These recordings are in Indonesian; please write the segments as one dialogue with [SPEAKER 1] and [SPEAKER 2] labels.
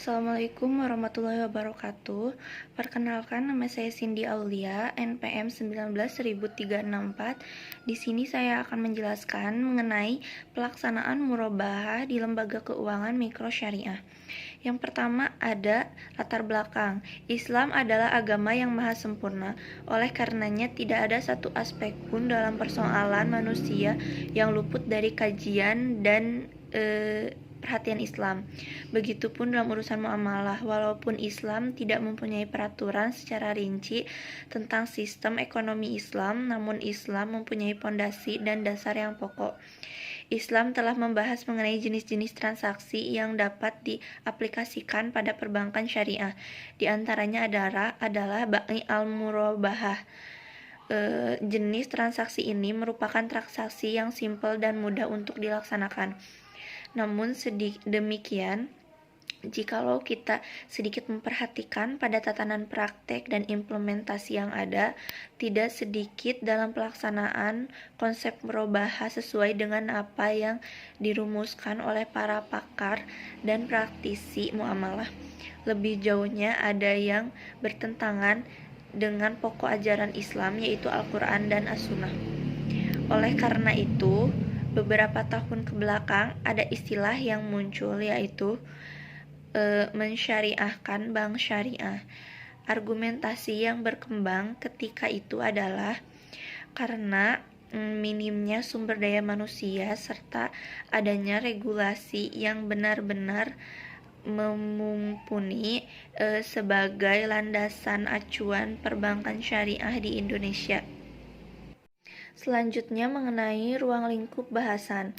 [SPEAKER 1] Assalamualaikum warahmatullahi wabarakatuh. Perkenalkan, nama saya Cindy Aulia, NPM 19.364. Di sini saya akan menjelaskan mengenai pelaksanaan murabahah di lembaga keuangan mikro syariah. Yang pertama ada latar belakang. Islam adalah agama yang maha sempurna. Oleh karenanya tidak ada satu aspek pun dalam persoalan manusia yang luput dari kajian dan perhatian Islam. Begitupun dalam urusan muamalah, walaupun Islam tidak mempunyai peraturan secara rinci tentang sistem ekonomi Islam, namun Islam mempunyai pondasi dan dasar yang pokok. Islam telah membahas mengenai jenis-jenis transaksi yang dapat diaplikasikan pada perbankan syariah. Di antaranya adalah Bai al-Murabahah. Jenis transaksi ini merupakan transaksi yang simpel dan mudah untuk dilaksanakan. Namun demikian, jikalau kita sedikit memperhatikan pada tatanan praktek dan implementasi yang ada, tidak sedikit dalam pelaksanaan konsep murabahah sesuai dengan apa yang dirumuskan oleh para pakar dan praktisi muamalah. Lebih jauhnya ada yang bertentangan dengan pokok ajaran Islam, yaitu Al-Quran dan As-Sunnah. Oleh karena itu, beberapa tahun ke belakang ada istilah yang muncul, yaitu mensyariahkan bank syariah. Argumentasi yang berkembang ketika itu adalah karena minimnya sumber daya manusia serta adanya regulasi yang benar-benar mumpuni sebagai landasan acuan perbankan syariah di Indonesia. Selanjutnya mengenai ruang lingkup bahasan.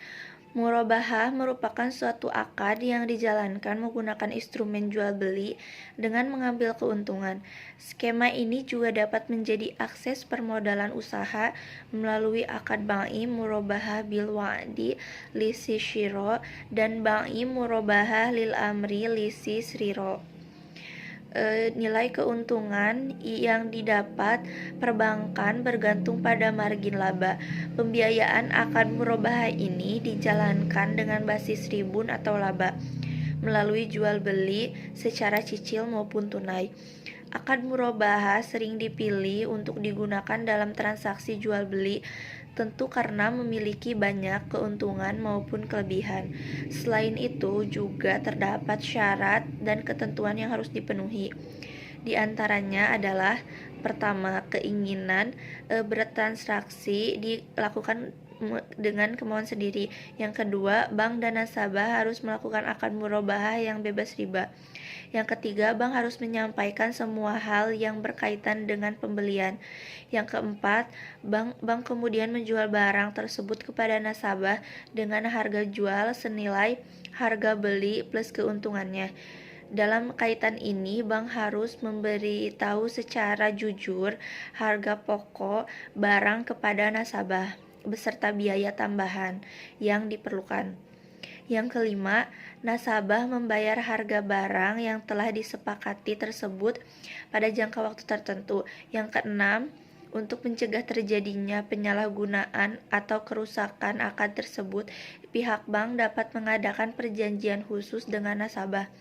[SPEAKER 1] Murabahah merupakan suatu akad yang dijalankan menggunakan instrumen jual beli dengan mengambil keuntungan. Skema ini juga dapat menjadi akses permodalan usaha melalui akad Bai Murabahah bil Wa'di Lisi Syiro dan Bai Murabahah lil Amri Lisi Sriro. Nilai keuntungan yang didapat perbankan bergantung pada margin laba. Pembiayaan akad murabahah ini dijalankan dengan basis ribun atau laba melalui jual beli secara cicil maupun tunai. Akad murabahah sering dipilih untuk digunakan dalam transaksi jual beli, tentu karena memiliki banyak keuntungan maupun kelebihan. Selain itu, juga terdapat syarat dan ketentuan yang harus dipenuhi. Di antaranya adalah pertama, keinginan bertransaksi dilakukan dengan kemauan sendiri. Yang kedua, bank dan nasabah harus melakukan akad murabahah yang bebas riba. Yang ketiga, bank harus menyampaikan semua hal yang berkaitan dengan pembelian. Yang keempat, bank kemudian menjual barang tersebut kepada nasabah dengan harga jual senilai harga beli plus keuntungannya. Dalam kaitan ini, bank harus memberitahu secara jujur harga pokok barang kepada nasabah beserta biaya tambahan yang diperlukan. Yang kelima, nasabah membayar harga barang yang telah disepakati tersebut pada jangka waktu tertentu. Yang keenam, untuk mencegah terjadinya penyalahgunaan atau kerusakan akad tersebut, pihak bank dapat mengadakan perjanjian khusus dengan nasabah.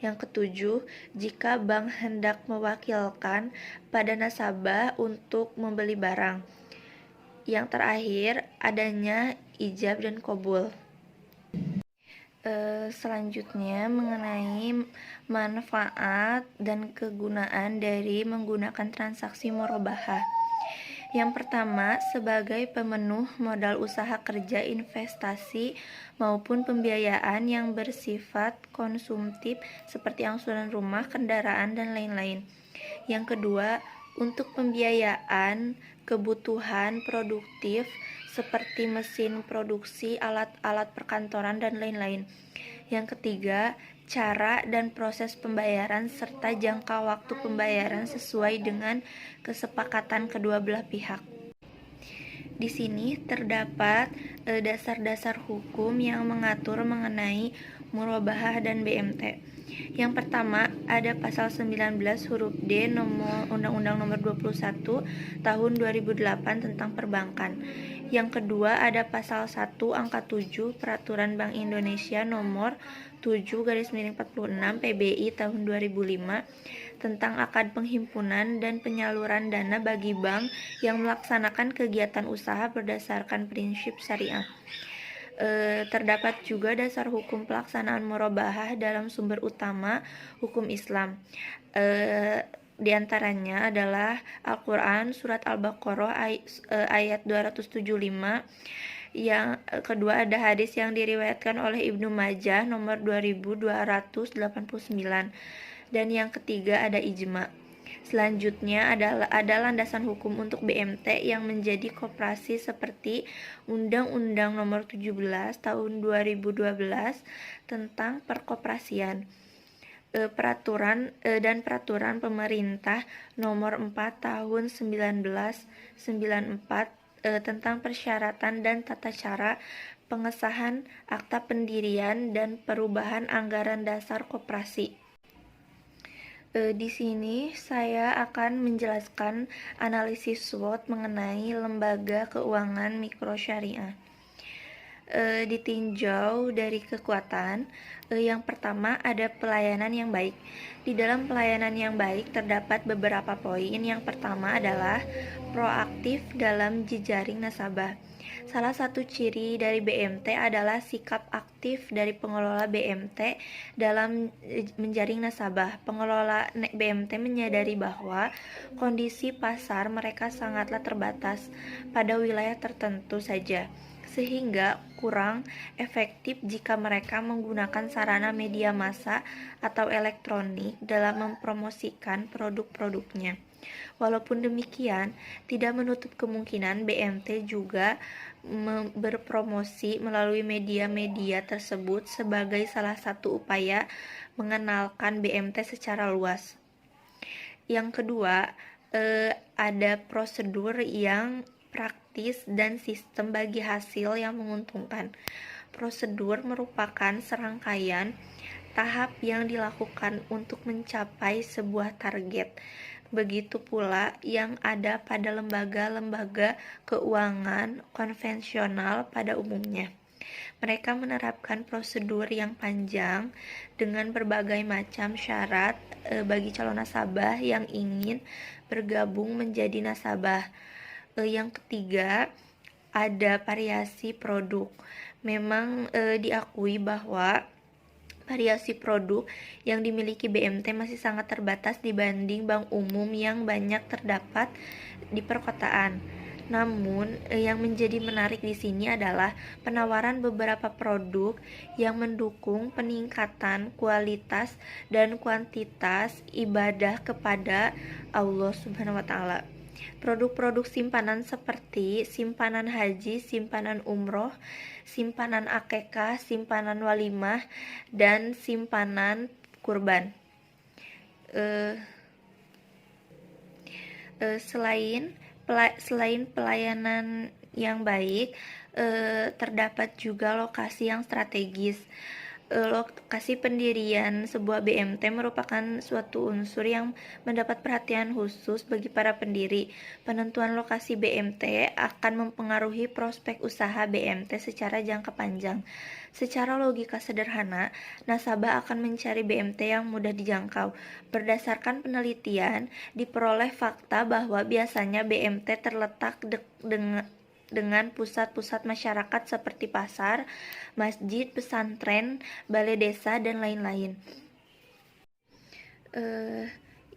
[SPEAKER 1] Yang ketujuh, jika bank hendak mewakilkan pada nasabah untuk membeli barang. Yang terakhir, adanya ijab dan qabul. Selanjutnya mengenai manfaat dan kegunaan dari menggunakan transaksi murabahah. Yang pertama, sebagai pemenuh modal usaha kerja, investasi maupun pembiayaan yang bersifat konsumtif seperti angsuran rumah, kendaraan, dan lain-lain. Yang kedua, untuk pembiayaan kebutuhan produktif seperti mesin produksi, alat-alat perkantoran, dan lain-lain. Yang ketiga, cara dan proses pembayaran serta jangka waktu pembayaran sesuai dengan kesepakatan kedua belah pihak. Di sini terdapat dasar-dasar hukum yang mengatur mengenai murabahah dan BMT. Yang pertama, ada pasal 19 huruf D Undang-Undang nomor 21 tahun 2008 tentang perbankan Yang kedua ada pasal 1 angka 7 Peraturan Bank Indonesia nomor 7/46 PBI tahun 2005 tentang akad penghimpunan dan penyaluran dana bagi bank yang melaksanakan kegiatan usaha berdasarkan prinsip syariah. Terdapat juga dasar hukum pelaksanaan murabahah dalam sumber utama hukum Islam. Di antaranya adalah Al-Quran surat Al-Baqarah ayat 275. Yang kedua ada hadis yang diriwayatkan oleh Ibnu Majah nomor 2289. Dan yang ketiga ada ijma. Selanjutnya ada landasan hukum untuk BMT yang menjadi koperasi seperti Undang-Undang Nomor 17 Tahun 2012 tentang Perkoperasian, Peraturan Pemerintah Nomor 4 Tahun 1994 tentang persyaratan dan tata cara pengesahan Akta Pendirian dan perubahan anggaran dasar koperasi. Di sini saya akan menjelaskan analisis SWOT mengenai lembaga keuangan mikro syariah. Ditinjau dari kekuatan, yang pertama ada pelayanan yang baik. Di dalam pelayanan yang baik terdapat beberapa poin. Yang pertama adalah proaktif dalam jejaring nasabah. Salah satu ciri dari BMT adalah sikap aktif dari pengelola BMT dalam menjaring nasabah. Pengelola BMT menyadari bahwa kondisi pasar mereka sangatlah terbatas pada wilayah tertentu saja, sehingga kurang efektif jika mereka menggunakan sarana media massa atau elektronik dalam mempromosikan produk-produknya. Walaupun demikian, tidak menutup kemungkinan BMT juga berpromosi melalui media-media tersebut sebagai salah satu upaya mengenalkan BMT secara luas. Yang kedua, ada prosedur yang praktis dan sistem bagi hasil yang menguntungkan. Prosedur merupakan serangkaian tahap yang dilakukan untuk mencapai sebuah target. Begitu pula yang ada pada lembaga-lembaga keuangan konvensional pada umumnya. Mereka menerapkan prosedur yang panjang dengan berbagai macam syarat bagi calon nasabah yang ingin bergabung menjadi nasabah. Yang ketiga, ada variasi produk. Memang diakui bahwa variasi produk yang dimiliki BMT masih sangat terbatas dibanding bank umum yang banyak terdapat di perkotaan. Namun, yang menjadi menarik di sini adalah penawaran beberapa produk yang mendukung peningkatan kualitas dan kuantitas ibadah kepada Allah Subhanahu wa Ta'ala. Produk-produk simpanan seperti simpanan haji, simpanan umroh, simpanan akekah, simpanan walimah, dan simpanan kurban. Selain pelayanan yang baik, terdapat juga lokasi yang strategis. Lokasi pendirian sebuah BMT merupakan suatu unsur yang mendapat perhatian khusus bagi para pendiri. Penentuan lokasi BMT akan mempengaruhi prospek usaha BMT secara jangka panjang. Secara logika sederhana, nasabah akan mencari BMT yang mudah dijangkau. Berdasarkan penelitian, diperoleh fakta bahwa biasanya BMT terletak dengan pusat-pusat masyarakat seperti pasar, masjid, pesantren, balai desa, dan lain-lain.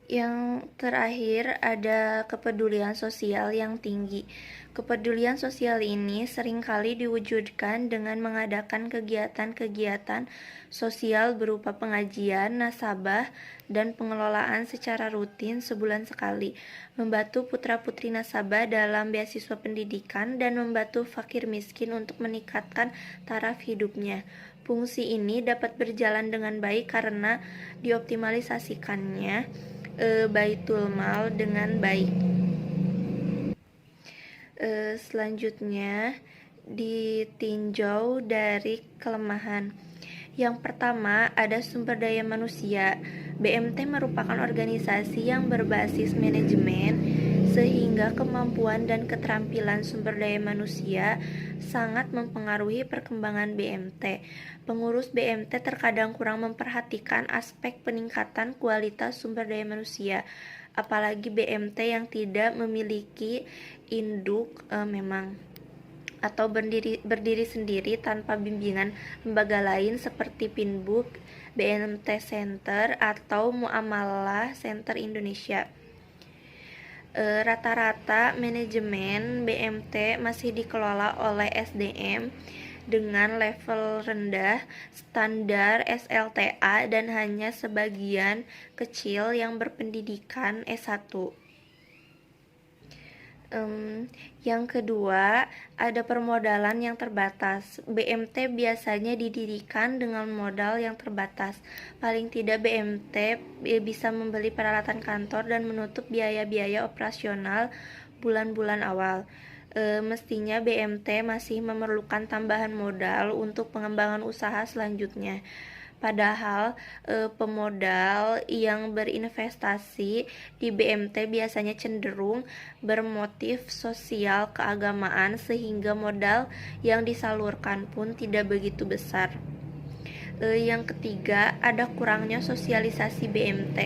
[SPEAKER 1] Yang terakhir ada kepedulian sosial yang tinggi. Kepedulian sosial ini seringkali diwujudkan dengan mengadakan kegiatan-kegiatan sosial berupa pengajian nasabah dan pengelolaan secara rutin sebulan sekali, membantu putra-putri nasabah dalam beasiswa pendidikan, dan membantu fakir miskin untuk meningkatkan taraf hidupnya. Fungsi ini dapat berjalan dengan baik karena dioptimalisasikannya baitul mal dengan baik. Selanjutnya ditinjau dari kelemahan. Yang pertama ada sumber daya manusia. BMT merupakan organisasi yang berbasis manajemen sehingga kemampuan dan keterampilan sumber daya manusia sangat mempengaruhi perkembangan BMT. Pengurus BMT terkadang kurang memperhatikan aspek peningkatan kualitas sumber daya manusia, apalagi BMT yang tidak memiliki induk memang atau berdiri sendiri tanpa bimbingan lembaga lain seperti Pinbook, BMT Center, atau Muamalah Center Indonesia. Rata-rata manajemen BMT masih dikelola oleh SDM dengan level rendah, standar SLTA, dan hanya sebagian kecil yang berpendidikan S1. Yang kedua, ada permodalan yang terbatas. BMT biasanya didirikan dengan modal yang terbatas. Paling tidak BMT bisa membeli peralatan kantor dan menutup biaya-biaya operasional bulan-bulan awal. Mestinya BMT masih memerlukan tambahan modal untuk pengembangan usaha selanjutnya. Padahal pemodal yang berinvestasi di BMT biasanya cenderung bermotif sosial keagamaan sehingga modal yang disalurkan pun tidak begitu besar. Yang ketiga, ada kurangnya sosialisasi BMT.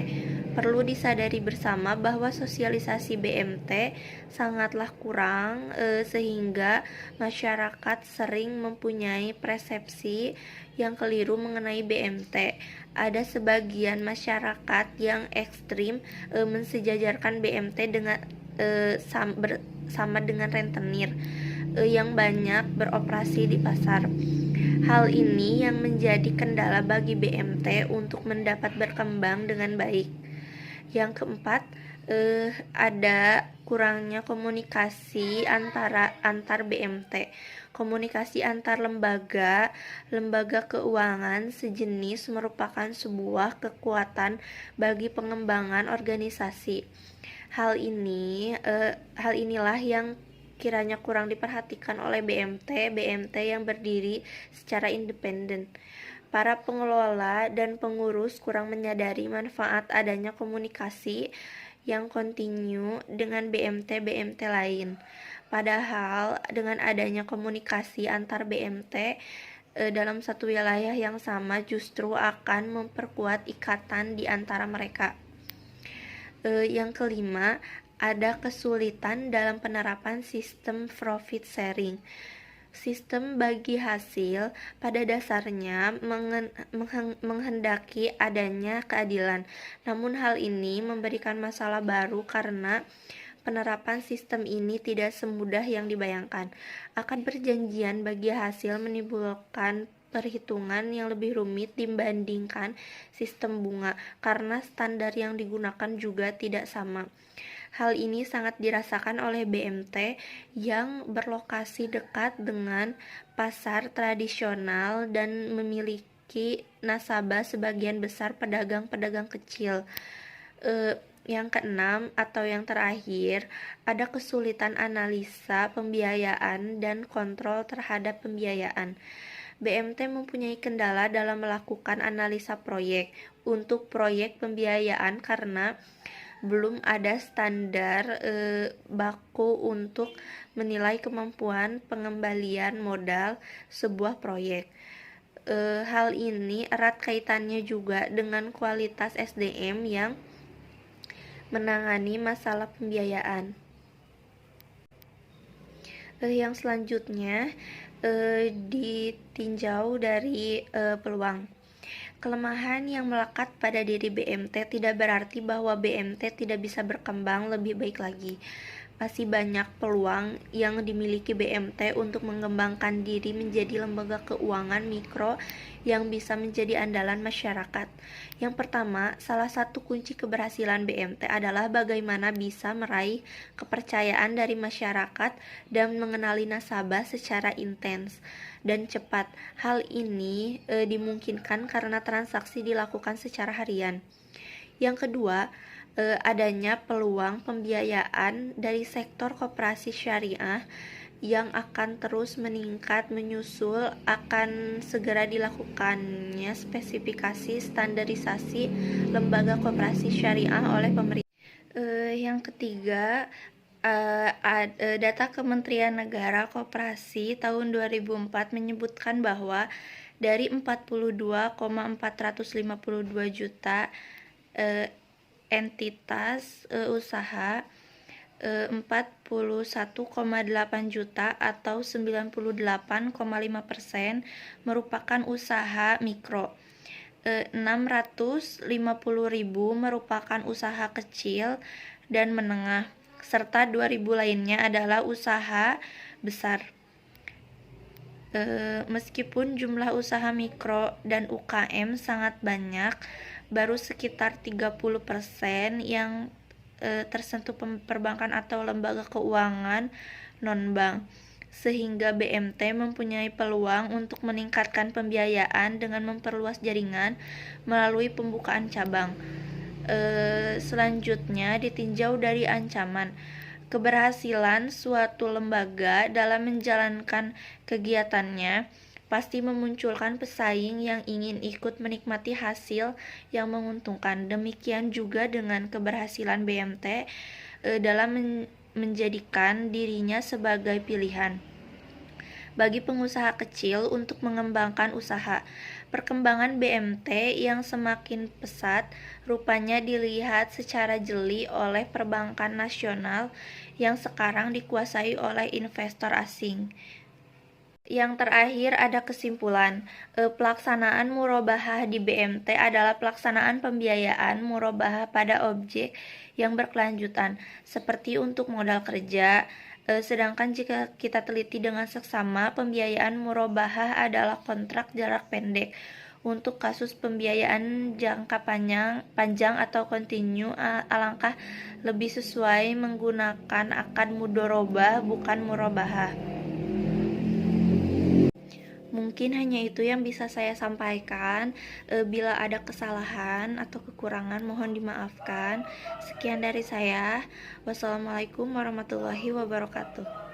[SPEAKER 1] Perlu disadari bersama bahwa sosialisasi BMT sangatlah kurang sehingga masyarakat sering mempunyai persepsi yang keliru mengenai BMT. Ada sebagian masyarakat yang ekstrim mensejajarkan BMT dengan sama dengan rentenir yang banyak beroperasi di pasar. Hal ini yang menjadi kendala bagi BMT untuk mendapat berkembang dengan baik. Yang keempat, ada kurangnya komunikasi antar BMT. Komunikasi antar lembaga keuangan sejenis merupakan sebuah kekuatan bagi pengembangan organisasi. Hal inilah yang kiranya kurang diperhatikan oleh BMT yang berdiri secara independen. Para pengelola dan pengurus kurang menyadari manfaat adanya komunikasi yang kontinu dengan BMT lain. Padahal dengan adanya komunikasi antar BMT dalam satu wilayah yang sama justru akan memperkuat ikatan di antara mereka. Yang kelima, ada kesulitan dalam penerapan sistem profit sharing. Sistem bagi hasil pada dasarnya menghendaki adanya keadilan. Namun hal ini memberikan masalah baru karena penerapan sistem ini tidak semudah yang dibayangkan. Akad perjanjian bagi hasil menimbulkan perhitungan yang lebih rumit dibandingkan sistem bunga karena standar yang digunakan juga tidak sama. Hal ini sangat dirasakan oleh BMT yang berlokasi dekat dengan pasar tradisional dan memiliki nasabah sebagian besar pedagang-pedagang kecil. Yang keenam atau yang terakhir, ada kesulitan analisa pembiayaan dan kontrol terhadap pembiayaan. BMT mempunyai kendala dalam melakukan analisa proyek untuk proyek pembiayaan karena belum ada standar baku untuk menilai kemampuan pengembalian modal sebuah proyek. Hal ini erat kaitannya juga dengan kualitas SDM yang menangani masalah pembiayaan. Yang selanjutnya ditinjau dari peluang. Kelemahan yang melekat pada diri BMT tidak berarti bahwa BMT tidak bisa berkembang lebih baik lagi. Masih banyak peluang yang dimiliki BMT untuk mengembangkan diri menjadi lembaga keuangan mikro yang bisa menjadi andalan masyarakat. Yang pertama, salah satu kunci keberhasilan BMT adalah bagaimana bisa meraih kepercayaan dari masyarakat dan mengenali nasabah secara intens dan cepat. Hal ini dimungkinkan karena transaksi dilakukan secara harian. Yang kedua, adanya peluang pembiayaan dari sektor koperasi syariah yang akan terus meningkat menyusul akan segera dilakukannya spesifikasi standarisasi lembaga koperasi syariah oleh pemerintah. Yang ketiga, Data Kementerian Negara Koperasi tahun 2004 menyebutkan bahwa dari 42,452 juta entitas usaha, 41,8 juta atau 98,5% merupakan usaha mikro, 650.000 merupakan usaha kecil dan menengah, serta 2.000 lainnya adalah usaha besar. Meskipun jumlah usaha mikro dan UKM sangat banyak, baru sekitar 30% yang tersentuh perbankan atau lembaga keuangan non-bank, sehingga BMT mempunyai peluang untuk meningkatkan pembiayaan dengan memperluas jaringan melalui pembukaan cabang. Selanjutnya ditinjau dari ancaman. Keberhasilan suatu lembaga dalam menjalankan kegiatannya pasti memunculkan pesaing yang ingin ikut menikmati hasil yang menguntungkan. Demikian juga dengan keberhasilan BMT dalam menjadikan dirinya sebagai pilihan bagi pengusaha kecil untuk mengembangkan usaha. Perkembangan BMT yang semakin pesat rupanya dilihat secara jeli oleh perbankan nasional yang sekarang dikuasai oleh investor asing. Yang terakhir ada kesimpulan. Pelaksanaan murabahah di BMT adalah pelaksanaan pembiayaan murabahah pada objek yang berkelanjutan, seperti untuk modal kerja. Sedangkan jika kita teliti dengan seksama, pembiayaan murabahah adalah kontrak jarak pendek. Untuk kasus pembiayaan jangka panjang atau kontinu, alangkah lebih sesuai menggunakan akad mudorobah bukan murabahah. Mungkin hanya itu yang bisa saya sampaikan. Bila ada kesalahan atau kekurangan mohon dimaafkan. Sekian dari saya. Wassalamualaikum warahmatullahi wabarakatuh.